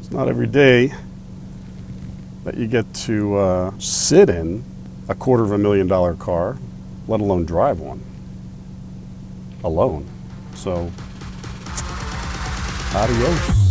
It's not every day that you get to sit in a $250,000 car, let alone drive one alone. So, adios.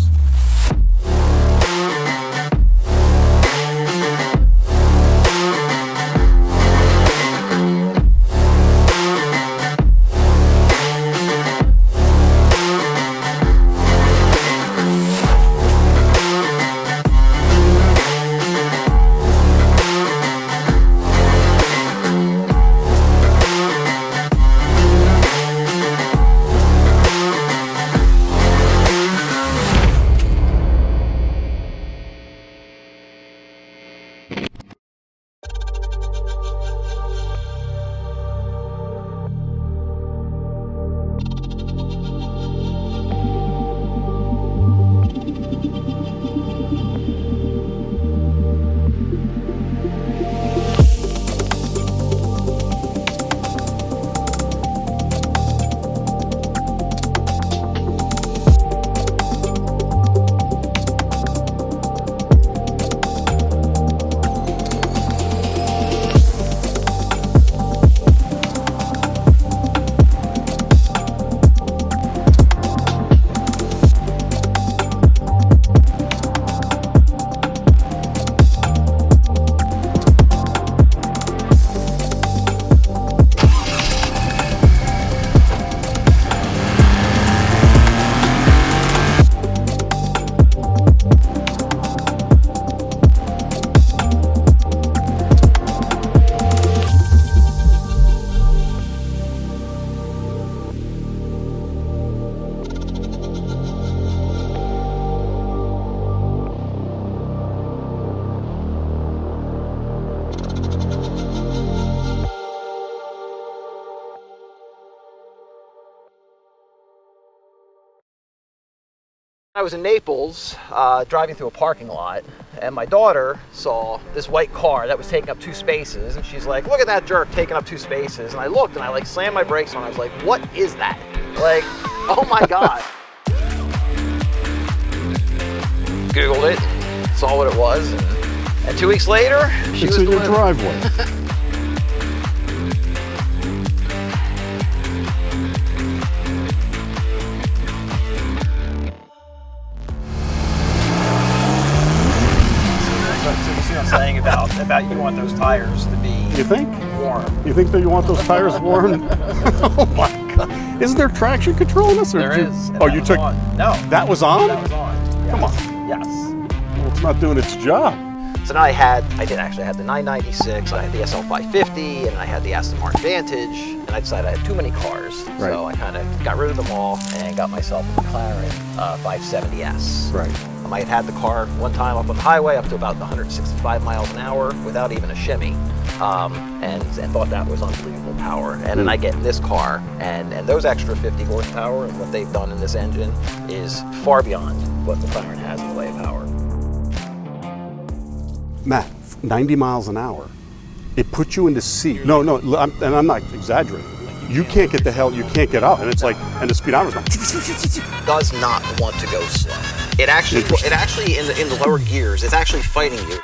I was in Naples driving through a parking lot, and my daughter saw this white car that was taking up 2 spaces, and she's like, look at that jerk taking up 2 spaces. And I looked and I like slammed my brakes on. I was like, what is that? Like, oh my God. Googled it, saw what it was, and 2 weeks later, she was in your driveway. Saying about you want those tires to be warm. You think that you want those tires warm? Oh my God. Isn't there traction control in this? There is. Oh, you took... No. That was on? That was on. Yes. Come on. Yes. Well, it's not doing its job. So now I had the 996, I had the SL550, and I had the Aston Martin Vantage, and I decided I had too many cars. Right. So I kind of got rid of them all and got myself a McLaren 570S. Right. I had the car one time up on the highway up to about 165 miles an hour without even a shimmy, and thought that was unbelievable power. And then I get in this car, and those extra 50 horsepower and what they've done in this engine is far beyond what the McLaren has in the way of power. Matt, 90 miles an hour. It puts you into C. No, and I'm not exaggerating. You can't get you can't get up, and it's like, and the speedometer's like... Does not want to go slow. It actually in the lower gears, it's actually fighting you.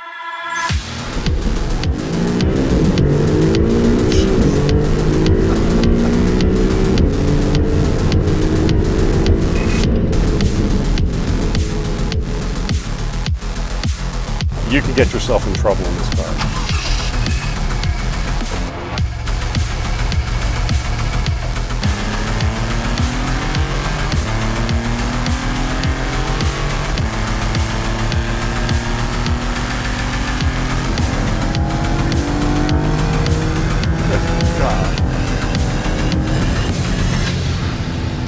You can get yourself in trouble in this car.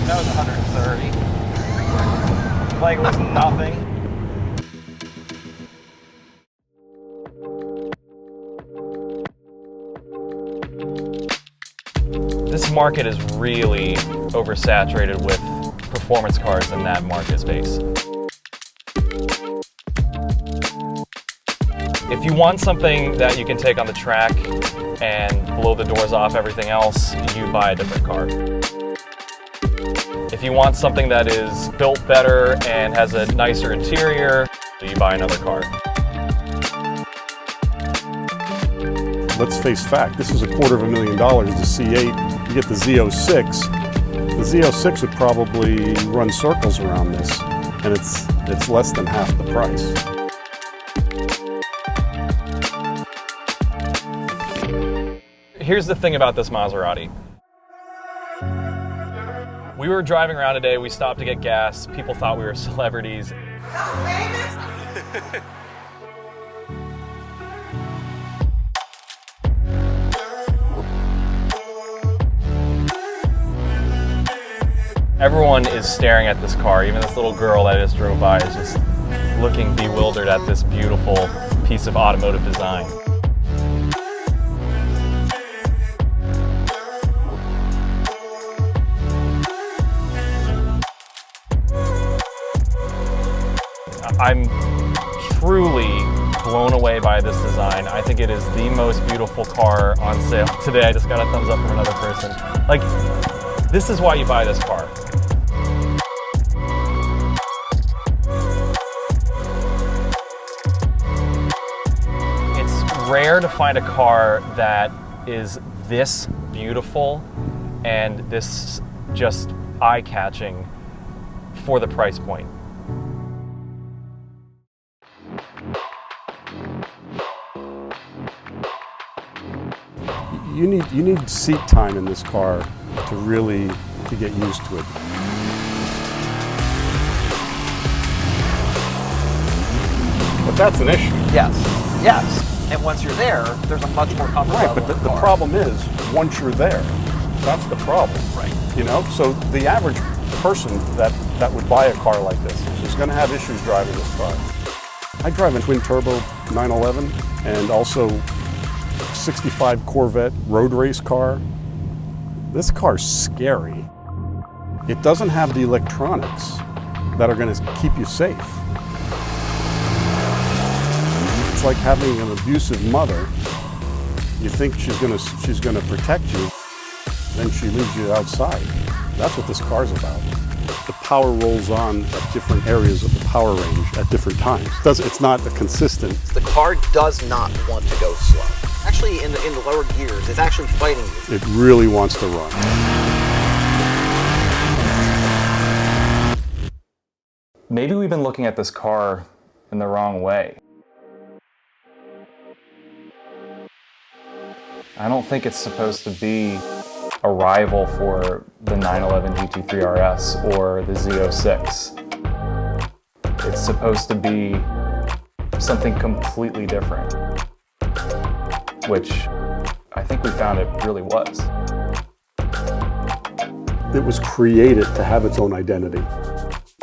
That was 130. Like it was nothing. This market is really oversaturated with performance cars in that market space. If you want something that you can take on the track and blow the doors off everything else, you buy a different car. If you want something that is built better and has a nicer interior, you buy another car. Let's face fact, this is $250,000, the C8. You get the Z06. The Z06 would probably run circles around this, and it's less than half the price. Here's the thing about this Maserati. We were driving around today, we stopped to get gas. People thought we were celebrities. Everyone is staring at this car. Even this little girl that I just drove by is just looking bewildered at this beautiful piece of automotive design. I'm truly blown away by this design. I think it is the most beautiful car on sale today. I just got a thumbs up from another person. Like, this is why you buy this car. It's rare to find a car that is this beautiful and this just eye-catching for the price point. You need seat time in this car to really get used to it. But that's an issue. Yes, yes. And once you're there, there's a much more comfortable Right, but the problem is, once you're there, that's the problem. Right. You know, so the average person that would buy a car like this is going to have issues driving this car. I drive a twin-turbo 911 and also 65 Corvette road race car. This car's scary. It doesn't have the electronics that are going to keep you safe. It's like having an abusive mother. You think she's going to protect you, then she leaves you outside. That's what this car's about. The power rolls on at different areas of the power range at different times. It's not a consistent. The car does not want to go slow. Actually, in the lower gears, it's actually fighting you. It really wants to run. Maybe we've been looking at this car in the wrong way. I don't think it's supposed to be a rival for the 911 GT3 RS or the Z06. It's supposed to be something completely different, which I think we found it really was. It was created to have its own identity.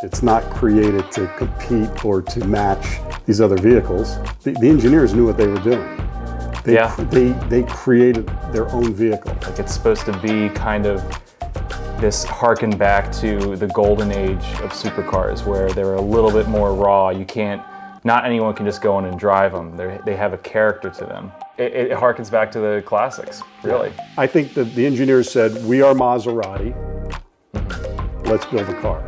It's not created to compete or to match these other vehicles. The engineers knew what they were doing. They created their own vehicle. Like, it's supposed to be kind of this harken back to the golden age of supercars where they're a little bit more raw. Not anyone can just go in and drive them. They have a character to them. It harkens back to the classics, really. I think that the engineers said, we are Maserati, let's build a car.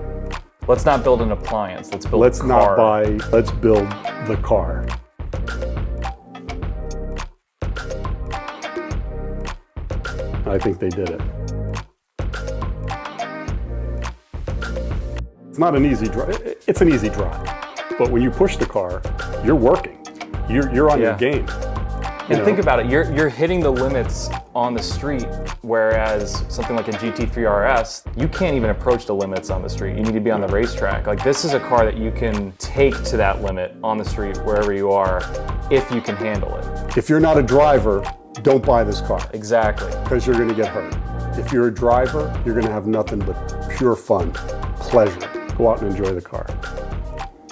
Let's not build an appliance, let's build a car. Let's build the car. I think they did it. It's not an easy drive. It's an easy drive. But when you push the car, you're working. You're on your game. And think about it, you're hitting the limits on the street, whereas something like a GT3 RS, you can't even approach the limits on the street. You need to be on the racetrack. Like, this is a car that you can take to that limit on the street, wherever you are, if you can handle it. If you're not a driver, don't buy this car. Exactly. Because you're going to get hurt. If you're a driver, you're going to have nothing but pure fun, pleasure. Go out and enjoy the car.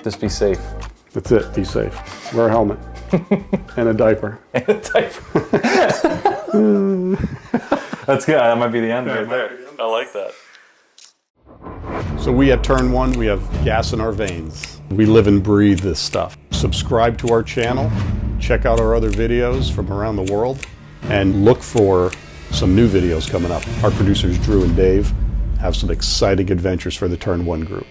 Just be safe. That's it, be safe. Wear a helmet. And a diaper. And a diaper. That's good. That might be the end right there. I like that. So we at Turn One, we have gas in our veins. We live and breathe this stuff. Subscribe to our channel. Check out our other videos from around the world. And look for some new videos coming up. Our producers, Drew and Dave, have some exciting adventures for the Turn One group.